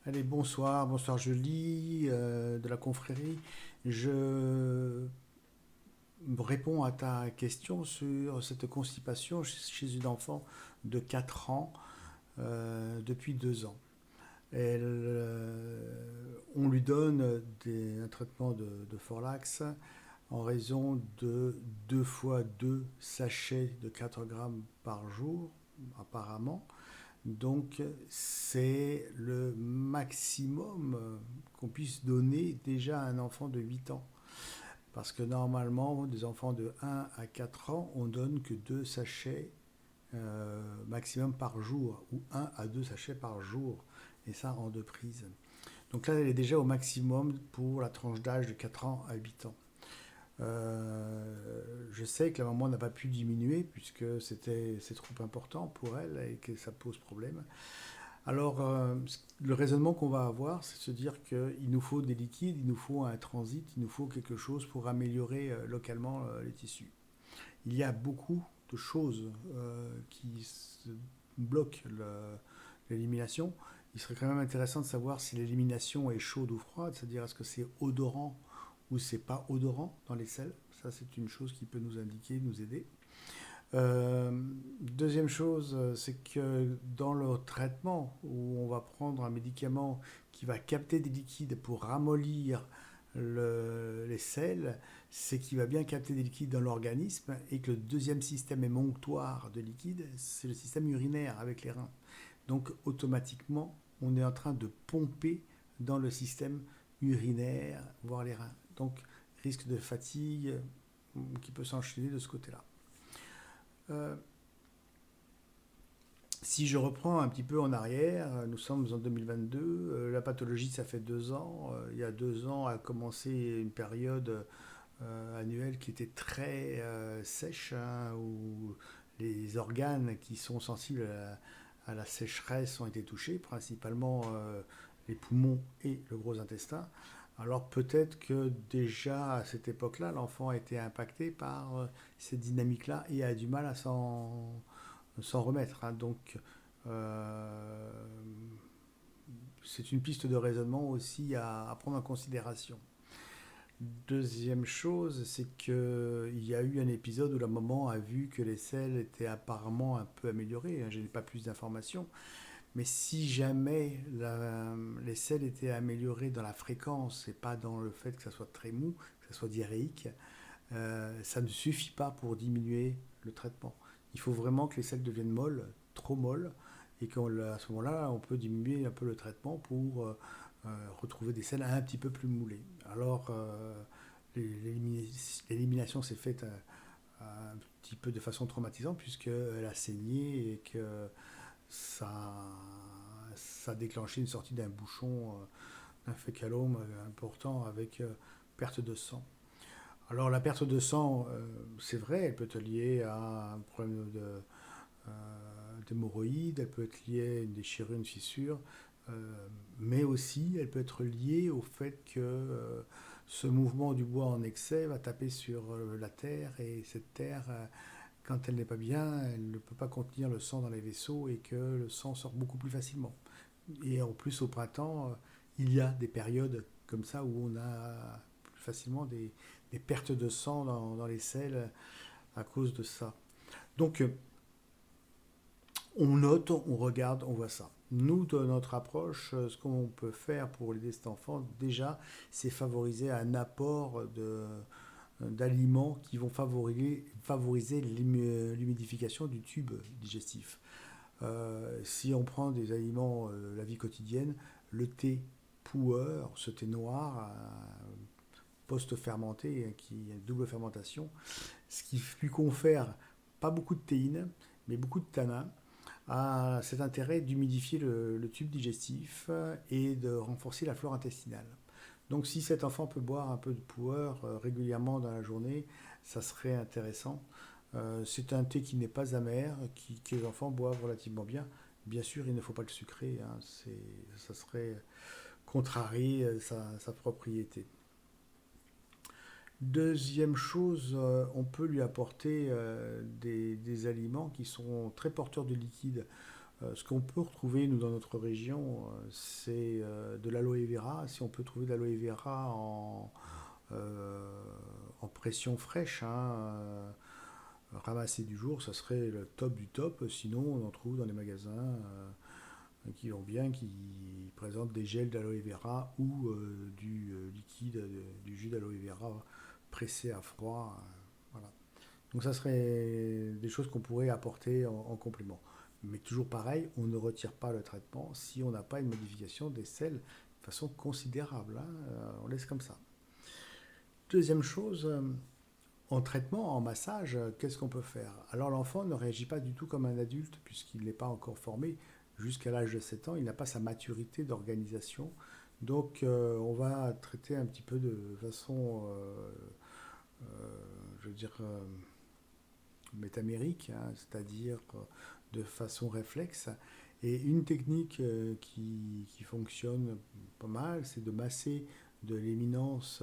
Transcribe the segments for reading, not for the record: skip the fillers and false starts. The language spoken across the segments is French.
Allez, bonsoir, bonsoir Julie de la confrérie. Je réponds à ta question sur cette constipation chez une enfant de 4 ans depuis 2 ans. On lui donne un traitement de Forlax en raison de 2 fois 2 sachets de 4 grammes par jour, apparemment. Donc c'est le maximum qu'on puisse donner déjà à un enfant de 8 ans. Parce que normalement, des enfants de 1 à 4 ans, on donne que 2 sachets maximum par jour, ou 1 à 2 sachets par jour, et ça en 2 prises. Donc là, elle est déjà au maximum pour la tranche d'âge de 4 ans à 8 ans. Je sais que la maman n'a pas pu diminuer puisque c'est trop important pour elle et que ça pose problème. Alors, le raisonnement qu'on va avoir, c'est de se dire qu'il nous faut des liquides, il nous faut un transit, il nous faut quelque chose pour améliorer localement les tissus. Il y a beaucoup de choses qui bloquent l'élimination. Il serait quand même intéressant de savoir si l'élimination est chaude ou froide, c'est-à-dire est-ce que c'est odorant ou c'est pas odorant dans les selles. Ça, c'est une chose qui peut nous indiquer, nous aider. Deuxième chose, c'est que dans le traitement, où on va prendre un médicament qui va capter des liquides pour ramollir les selles, c'est qu'il va bien capter des liquides dans l'organisme et que le deuxième système émonctoire de liquide, c'est le système urinaire avec les reins. Donc automatiquement, on est en train de pomper dans le système urinaire, voire les reins. Donc risque de fatigue qui peut s'enchaîner de ce côté-là. Euh, Si je reprends un petit peu en arrière, nous sommes en 2022, la pathologie ça fait 2 ans. Il y a 2 ans a commencé une période annuelle qui était très sèche, hein, où les organes qui sont sensibles à la sécheresse ont été touchés, principalement les poumons et le gros intestin. Alors peut-être que déjà à cette époque-là, l'enfant a été impacté par cette dynamique-là et a du mal à s'en remettre, hein. Donc, euh, c'est une piste de raisonnement aussi à prendre en considération. Deuxième chose, c'est qu'il y a eu un épisode où la maman a vu que les selles étaient apparemment un peu améliorées. Je n'ai pas plus d'informations. Mais si jamais les selles étaient améliorées dans la fréquence et pas dans le fait que ça soit très mou, que ça soit diarrhéique, ça ne suffit pas pour diminuer le traitement. Il faut vraiment que les selles deviennent molles, trop molles, et qu'à ce moment-là, on peut diminuer un peu le traitement pour retrouver des selles un petit peu plus moulées. Alors, l'élimination s'est faite un petit peu de façon traumatisante puisqu'elle a saigné et que ça, ça a déclenché une sortie d'un bouchon, d'un fécalome important avec perte de sang. Alors la perte de sang, c'est vrai, elle peut être liée à un problème d'hémorroïdes, elle peut être liée à une déchirure, une fissure, mais aussi elle peut être liée au fait que ce mouvement du bois en excès va taper sur la terre et cette terre, quand elle n'est pas bien, elle ne peut pas contenir le sang dans les vaisseaux et que le sang sort beaucoup plus facilement. Et en plus au printemps, il y a des périodes comme ça où on a plus facilement des pertes de sang dans les selles à cause de ça. Donc on note, on regarde, on voit ça. Nous, de notre approche, ce qu'on peut faire pour aider cet enfant, déjà, c'est favoriser un apport d'aliments qui vont favoriser l'humidification du tube digestif. Si on prend des aliments de la vie quotidienne, le thé pu'er, ce thé noir post-fermenté, qui est double fermentation, ce qui lui confère pas beaucoup de théine, mais beaucoup de tanin, a cet intérêt d'humidifier le tube digestif et de renforcer la flore intestinale. Donc si cet enfant peut boire un peu de pu'er régulièrement dans la journée, ça serait intéressant. C'est un thé qui n'est pas amer, que les enfants boivent relativement bien. Bien sûr, il ne faut pas le sucrer, hein, ça serait contrarier sa propriété. Deuxième chose, on peut lui apporter des aliments qui sont très porteurs de liquide. Ce qu'on peut retrouver, nous, dans notre région, c'est de l'aloe vera. Si on peut trouver de l'aloe vera en pression fraîche, hein, ramassée du jour, ça serait le top du top. Sinon, on en trouve dans les magasins qui vont bien, qui présentent des gels d'aloe vera ou du liquide, du jus d'aloe vera pressé à froid. Voilà. Donc ça serait des choses qu'on pourrait apporter en complément. Mais toujours pareil, on ne retire pas le traitement si on n'a pas une modification des selles de façon considérable, hein. On laisse comme ça. Deuxième chose, en traitement, en massage, qu'est-ce qu'on peut faire? Alors l'enfant ne réagit pas du tout comme un adulte puisqu'il n'est pas encore formé. Jusqu'à l'âge de 7 ans, il n'a pas sa maturité d'organisation. Donc on va traiter un petit peu de façon, je veux dire, métamérique, hein, c'est-à-dire de façon réflexe. Et une technique qui fonctionne pas mal, c'est de masser de l'éminence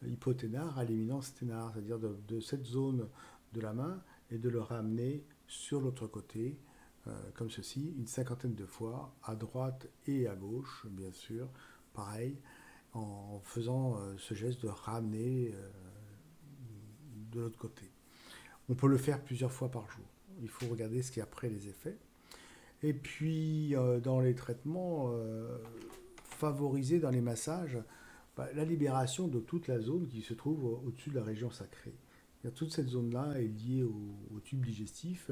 hypoténare à l'éminence ténare, c'est-à-dire de cette zone de la main et de le ramener sur l'autre côté, comme ceci, une cinquantaine de fois, à droite et à gauche, bien sûr, pareil, en faisant ce geste de ramener de l'autre côté. On peut le faire plusieurs fois par jour. Il faut regarder ce qu'il y a après les effets. Et puis, dans les traitements, favoriser dans les massages la libération de toute la zone qui se trouve au-dessus de la région sacrée. Toute cette zone-là est liée au tube digestif.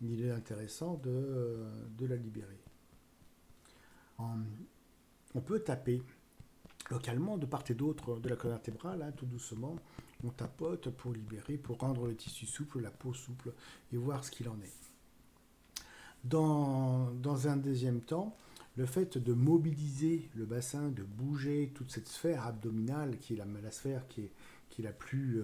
Il est intéressant de la libérer. On peut taper localement de part et d'autre de la colonne vertébrale, hein, tout doucement. On tapote pour libérer, pour rendre le tissu souple, la peau souple, et voir ce qu'il en est. Dans un deuxième temps, le fait de mobiliser le bassin, de bouger toute cette sphère abdominale, qui est la sphère qui est la plus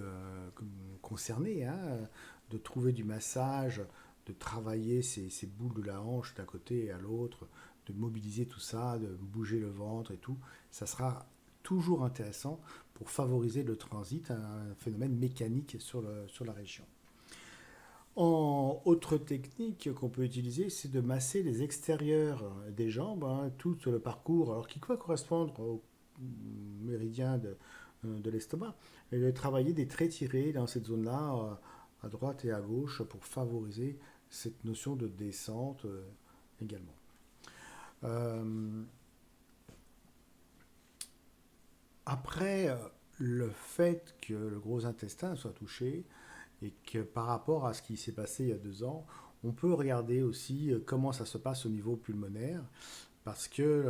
concernée, hein, de trouver du massage, de travailler ces boules de la hanche d'un côté et à l'autre, de mobiliser tout ça, de bouger le ventre et tout, ça sera toujours intéressant pour favoriser le transit, un phénomène mécanique sur la région. Autre technique qu'on peut utiliser, c'est de masser les extérieurs des jambes, hein, tout le parcours, alors qui peut correspondre au méridien de l'estomac, et de travailler des traits tirés dans cette zone-là, à droite et à gauche, pour favoriser cette notion de descente également. Après, le fait que le gros intestin soit touché, et que par rapport à ce qui s'est passé il y a 2 ans, on peut regarder aussi comment ça se passe au niveau pulmonaire, parce que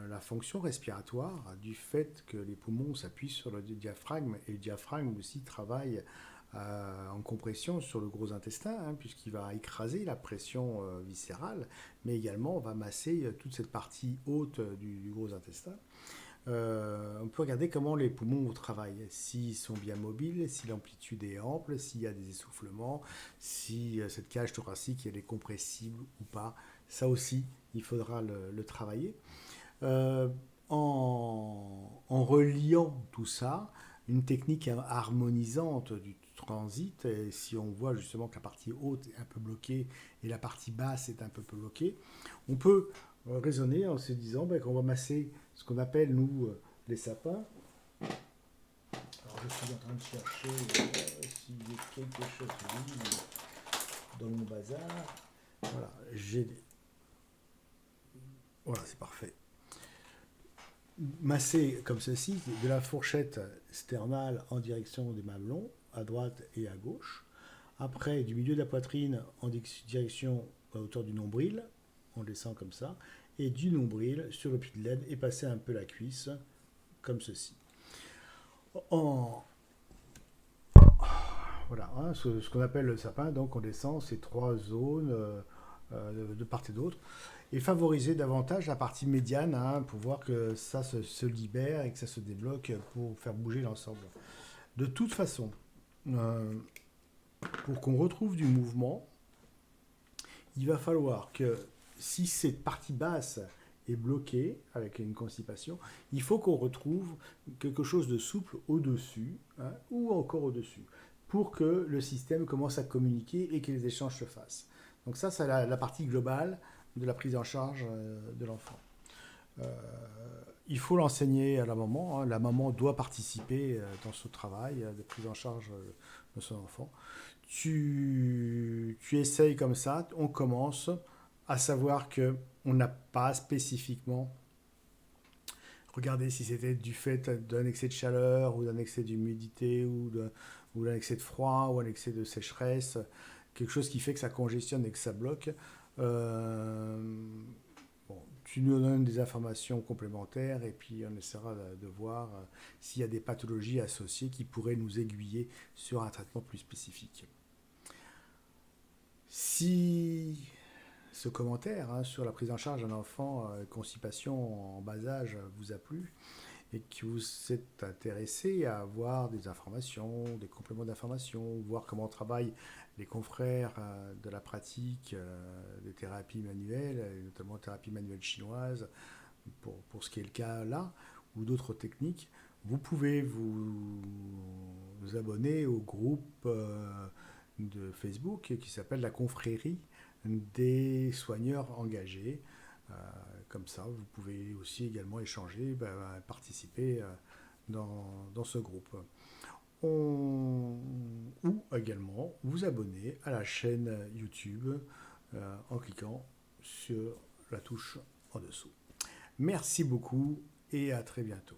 la fonction respiratoire, du fait que les poumons s'appuient sur le diaphragme, et le diaphragme aussi travaille en compression sur le gros intestin, hein, puisqu'il va écraser la pression viscérale, mais également on va masser toute cette partie haute du gros intestin. On peut regarder comment les poumons travaillent, s'ils sont bien mobiles, si l'amplitude est ample, s'il y a des essoufflements, si cette cage thoracique elle est compressible ou pas. Ça aussi, il faudra le travailler. Euh, en reliant tout ça, une technique harmonisante du transit, et si on voit justement que la partie haute est un peu bloquée et la partie basse est un peu bloquée, on peut raisonner en se disant qu'on va masser ce qu'on appelle, nous, les sapins. Alors, je suis en train de chercher s'il y a quelque chose dans mon bazar. Voilà, voilà, c'est parfait. Masser comme ceci, de la fourchette sternale en direction des mamelons, à droite et à gauche. Après, du milieu de la poitrine en direction à hauteur du nombril, on descend comme ça, et du nombril sur le pied de l'aine et passer un peu la cuisse, comme ceci. Voilà, hein, ce qu'on appelle le sapin, donc on descend ces 3 zones de part et d'autre, et favoriser davantage la partie médiane, hein, pour voir que ça se libère et que ça se débloque pour faire bouger l'ensemble. De toute façon, pour qu'on retrouve du mouvement, il va falloir que si cette partie basse est bloquée avec une constipation, il faut qu'on retrouve quelque chose de souple au-dessus, hein, ou encore au-dessus, pour que le système commence à communiquer et que les échanges se fassent. Donc ça, c'est la partie globale de la prise en charge de l'enfant. Euh, il faut l'enseigner à la maman. Hein. La maman doit participer dans ce travail de prise en charge de son enfant. Tu essayes comme ça, on commence à savoir que on n'a pas spécifiquement regardé si c'était du fait d'un excès de chaleur ou d'un excès d'humidité ou d'un excès de froid ou un excès de sécheresse, quelque chose qui fait que ça congestionne et que ça bloque. Euh, bon, tu nous donnes des informations complémentaires et puis on essaiera de voir s'il y a des pathologies associées qui pourraient nous aiguiller sur un traitement plus spécifique. Si ce commentaire sur la prise en charge d'un enfant constipation en bas âge vous a plu et que vous êtes intéressé à avoir des informations, des compléments d'informations, voir comment travaillent les confrères de la pratique des thérapies manuelles, et notamment thérapie manuelle chinoise, pour ce qui est le cas là, ou d'autres techniques, vous pouvez vous abonner au groupe de Facebook qui s'appelle la confrérie des soigneurs engagés. Euh, Comme ça, vous pouvez aussi également échanger, participer dans ce groupe. Ou également vous abonner à la chaîne YouTube en cliquant sur la touche en dessous. Merci beaucoup et à très bientôt.